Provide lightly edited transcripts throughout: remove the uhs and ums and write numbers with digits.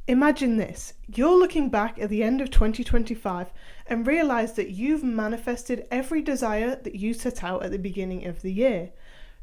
Imagine this, you're looking back at the end of 2025 and realise that you've manifested every desire that you set out at the beginning of the year.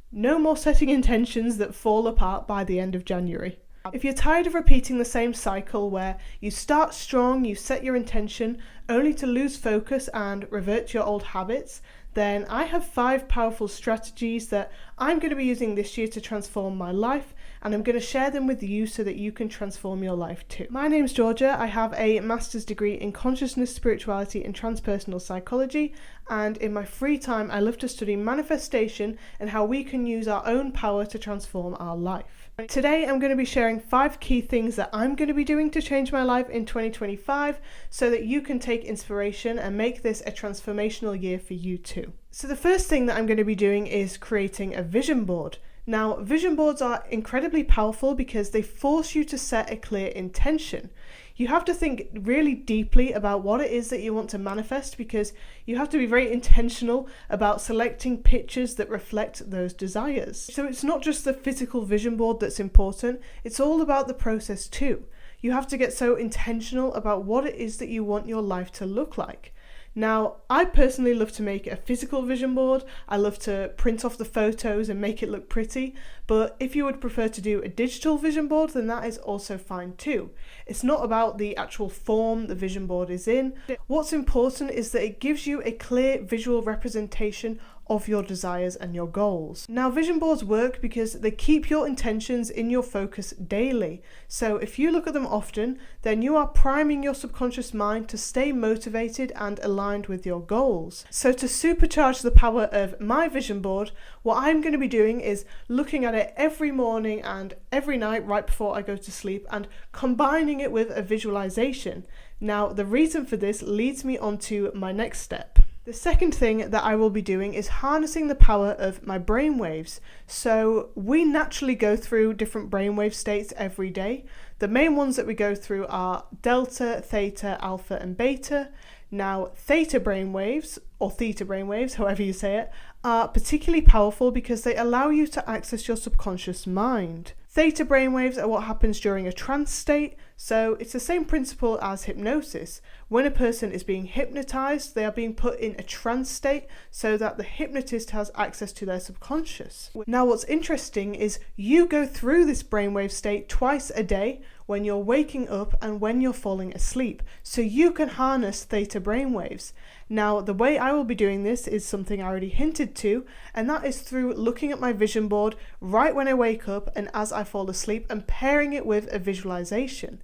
No more setting intentions that fall apart by the end of January. If you're tired of repeating the same cycle where you start strong, you set your intention, only to lose focus and revert to your old habits, then I have 5 powerful strategies that I'm going to be using this year to transform my life, and I'm going to share them with you so that you can transform your life too. My name's Georgia. I have a master's degree in consciousness, spirituality and transpersonal psychology, and in my free time I love to study manifestation and how we can use our own power to transform our life. Today I'm going to be sharing 5 key things that I'm going to be doing to change my life in 2025 so that you can take inspiration and make this a transformational year for you too. So the first thing that I'm going to be doing is creating a vision board. Now, vision boards are incredibly powerful because they force you to set a clear intention. You have to think really deeply about what it is that you want to manifest, because you have to be very intentional about selecting pictures that reflect those desires. So it's not just the physical vision board that's important, it's all about the process too. You have to get so intentional about what it is that you want your life to look like. Now, I personally love to make a physical vision board. I love to print off the photos and make it look pretty, but if you would prefer to do a digital vision board, then that is also fine too. It's not about the actual form the vision board is in. What's important is that it gives you a clear visual representation of your desires and your goals. Now, vision boards work because they keep your intentions in your focus daily. So if you look at them often, then you are priming your subconscious mind to stay motivated and aligned with your goals. So to supercharge the power of my vision board, what I'm going to be doing is looking at it every morning and every night right before I go to sleep and combining it with a visualization. Now, the reason for this leads me on to my next step. The second thing that I will be doing is harnessing the power of my brainwaves. So we naturally go through different brainwave states every day. The main ones that we go through are delta, theta, alpha and beta. Now, theta brainwaves, or theta brainwaves, however you say it, are particularly powerful because they allow you to access your subconscious mind. Theta brainwaves are what happens during a trance state, so it's the same principle as hypnosis. When a person is being hypnotized, they are being put in a trance state so that the hypnotist has access to their subconscious. Now, what's interesting is you go through this brainwave state twice a day, when you're waking up and when you're falling asleep, so you can harness theta brainwaves. Now, the way I will be doing this is something I already hinted to, and that is through looking at my vision board right when I wake up and as I fall asleep and pairing it with a visualization.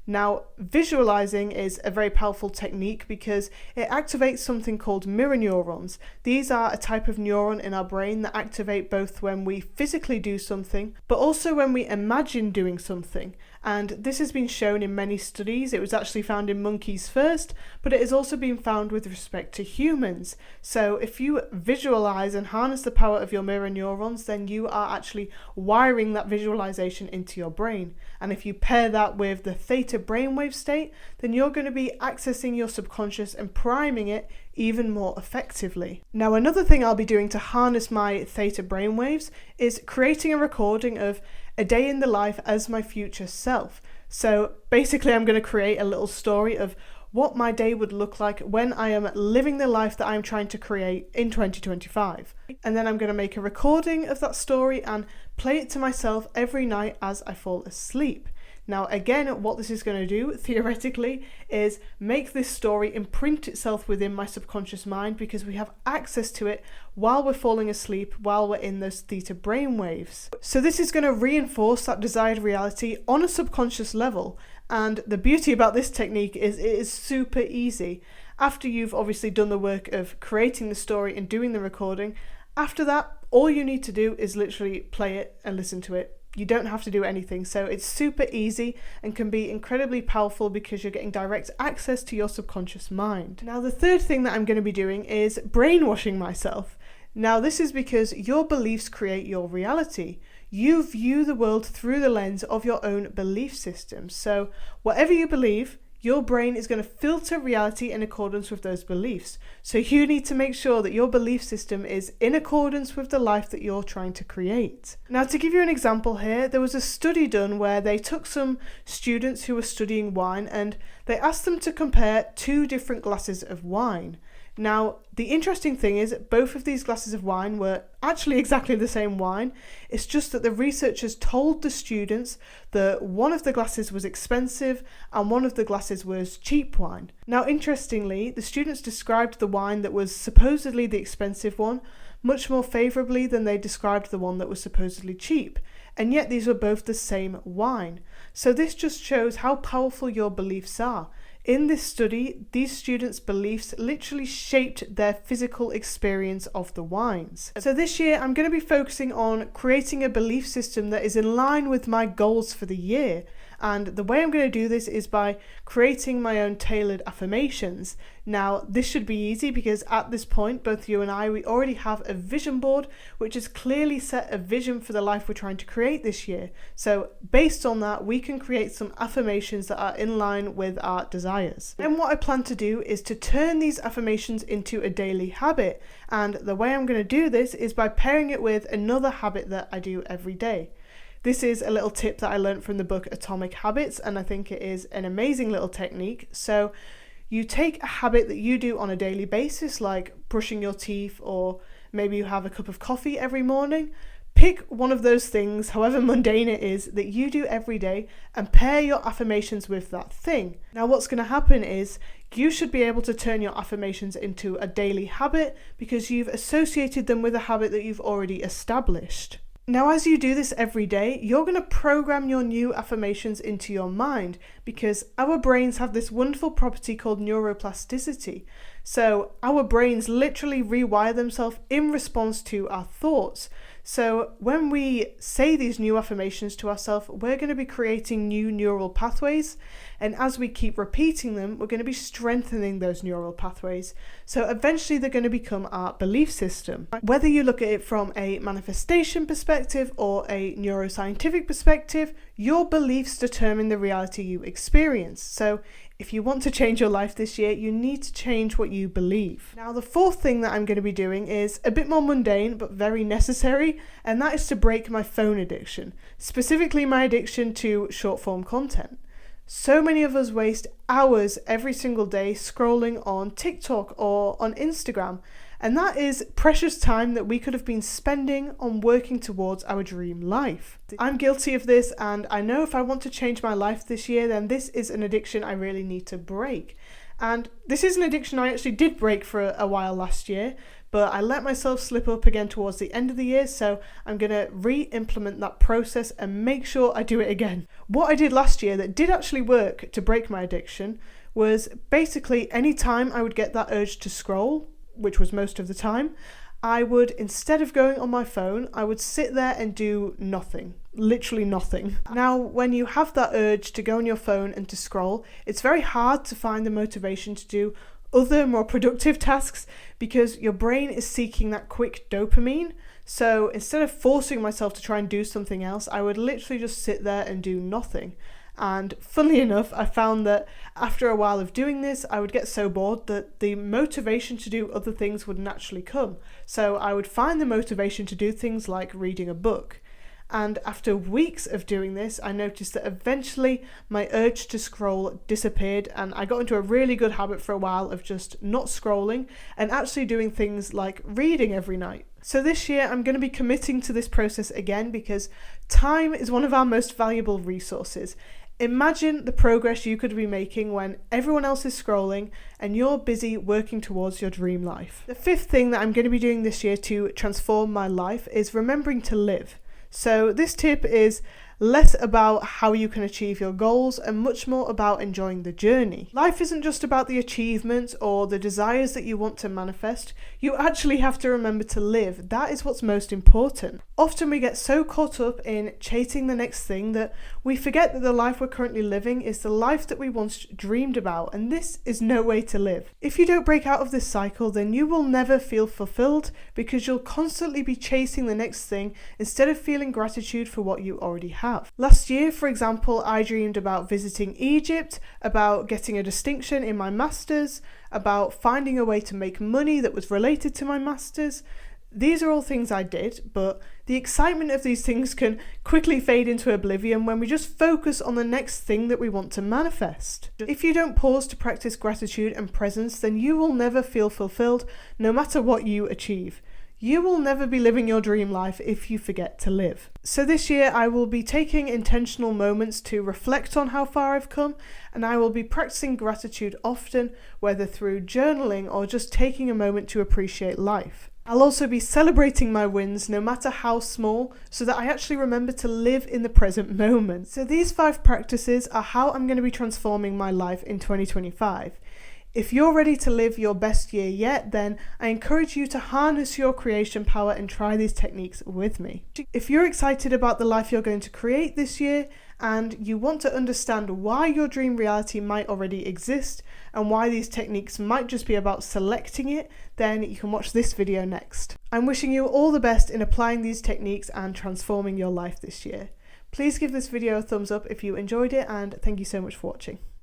Now, visualizing is a very powerful technique because it activates something called mirror neurons. These are a type of neuron in our brain that activate both when we physically do something, but also when we imagine doing something. And this has been shown in many studies. It was actually found in monkeys first, but it has also been found with respect to humans. So if you visualize and harness the power of your mirror neurons, then you are actually wiring that visualization into your brain. And if you pair that with the theta brainwave state, then you're going to be accessing your subconscious and priming it even more effectively. Now, another thing I'll be doing to harness my theta brainwaves is creating a recording of a day in the life as my future self. So basically, I'm going to create a little story of what my day would look like when I am living the life that I'm trying to create in 2025. And then I'm going to make a recording of that story and play it to myself every night as I fall asleep. Now, again, what this is going to do, theoretically, is make this story imprint itself within my subconscious mind because we have access to it while we're falling asleep, while we're in those theta brainwaves. So this is going to reinforce that desired reality on a subconscious level. And the beauty about this technique is it is super easy. After you've obviously done the work of creating the story and doing the recording, after that, all you need to do is literally play it and listen to it. You don't have to do anything, so it's super easy and can be incredibly powerful because you're getting direct access to your subconscious mind. Now, the third thing that I'm going to be doing is brainwashing myself. Now, this is because your beliefs create your reality. You view the world through the lens of your own belief system. So whatever you believe, your brain is going to filter reality in accordance with those beliefs. So you need to make sure that your belief system is in accordance with the life that you're trying to create. Now, to give you an example here, there was a study done where they took some students who were studying wine and they asked them to compare 2 different glasses of wine. Now, the interesting thing is both of these glasses of wine were actually exactly the same wine. It's just that the researchers told the students that one of the glasses was expensive and one of the glasses was cheap wine. Now, interestingly, the students described the wine that was supposedly the expensive one much more favourably than they described the one that was supposedly cheap. And yet these were both the same wine. So this just shows how powerful your beliefs are. In this study, these students' beliefs literally shaped their physical experience of the wines. So this year, I'm going to be focusing on creating a belief system that is in line with my goals for the year. And the way I'm going to do this is by creating my own tailored affirmations. Now, this should be easy because at this point, both you and I, we already have a vision board, which has clearly set a vision for the life we're trying to create this year. So based on that, we can create some affirmations that are in line with our desires. And what I plan to do is to turn these affirmations into a daily habit. And the way I'm going to do this is by pairing it with another habit that I do every day. This is a little tip that I learned from the book Atomic Habits, and I think it is an amazing little technique. So you take a habit that you do on a daily basis, like brushing your teeth, or maybe you have a cup of coffee every morning. Pick one of those things, however mundane it is, that you do every day and pair your affirmations with that thing. Now, what's going to happen is you should be able to turn your affirmations into a daily habit because you've associated them with a habit that you've already established. Now, as you do this every day, you're going to program your new affirmations into your mind because our brains have this wonderful property called neuroplasticity. So our brains literally rewire themselves in response to our thoughts. So when we say these new affirmations to ourselves, we're going to be creating new neural pathways. And as we keep repeating them, we're going to be strengthening those neural pathways. So eventually they're going to become our belief system. Whether you look at it from a manifestation perspective or a neuroscientific perspective, your beliefs determine the reality you experience. So if you want to change your life this year, you need to change what you believe. Now, the 4th thing that I'm going to be doing is a bit more mundane, but very necessary, and that is to break my phone addiction, specifically my addiction to short form content. So many of us waste hours every single day scrolling on TikTok or on Instagram, and that is precious time that we could have been spending on working towards our dream life. I'm guilty of this, and I know if I want to change my life this year, then this is an addiction I really need to break. And this is an addiction I actually did break for a while last year, but I let myself slip up again towards the end of the year, so I'm going to re-implement that process and make sure I do it again. What I did last year that did actually work to break my addiction was basically any time I would get that urge to scroll, which was most of the time, I would, instead of going on my phone, I would sit there and do nothing. Literally nothing. Now, when you have that urge to go on your phone and to scroll, it's very hard to find the motivation to do other more productive tasks because your brain is seeking that quick dopamine. So instead of forcing myself to try and do something else, I would literally just sit there and do nothing. And funnily enough, I found that after a while of doing this, I would get so bored that the motivation to do other things would naturally come. So I would find the motivation to do things like reading a book. And after weeks of doing this, I noticed that eventually my urge to scroll disappeared, and I got into a really good habit for a while of just not scrolling and actually doing things like reading every night. So this year I'm going to be committing to this process again because time is one of our most valuable resources. Imagine the progress you could be making when everyone else is scrolling and you're busy working towards your dream life. The 5th thing that I'm going to be doing this year to transform my life is remembering to live. So this tip is less about how you can achieve your goals and much more about enjoying the journey. Life isn't just about the achievements or the desires that you want to manifest. You actually have to remember to live. That is what's most important. Often we get so caught up in chasing the next thing that we forget that the life we're currently living is the life that we once dreamed about, and this is no way to live. If you don't break out of this cycle, then you will never feel fulfilled because you'll constantly be chasing the next thing instead of feeling gratitude for what you already have. Last year, for example, I dreamed about visiting Egypt, about getting a distinction in my masters, about finding a way to make money that was related to my masters. These are all things I did, but the excitement of these things can quickly fade into oblivion when we just focus on the next thing that we want to manifest. If you don't pause to practice gratitude and presence, then you will never feel fulfilled, no matter what you achieve. You will never be living your dream life if you forget to live. So this year I will be taking intentional moments to reflect on how far I've come, and I will be practicing gratitude often, whether through journaling or just taking a moment to appreciate life. I'll also be celebrating my wins, no matter how small, so that I actually remember to live in the present moment. So these 5 practices are how I'm going to be transforming my life in 2025. If you're ready to live your best year yet, then I encourage you to harness your creation power and try these techniques with me. If you're excited about the life you're going to create this year, and you want to understand why your dream reality might already exist and why these techniques might just be about selecting it, then you can watch this video next. I'm wishing you all the best in applying these techniques and transforming your life this year. Please give this video a thumbs up if you enjoyed it, and thank you so much for watching.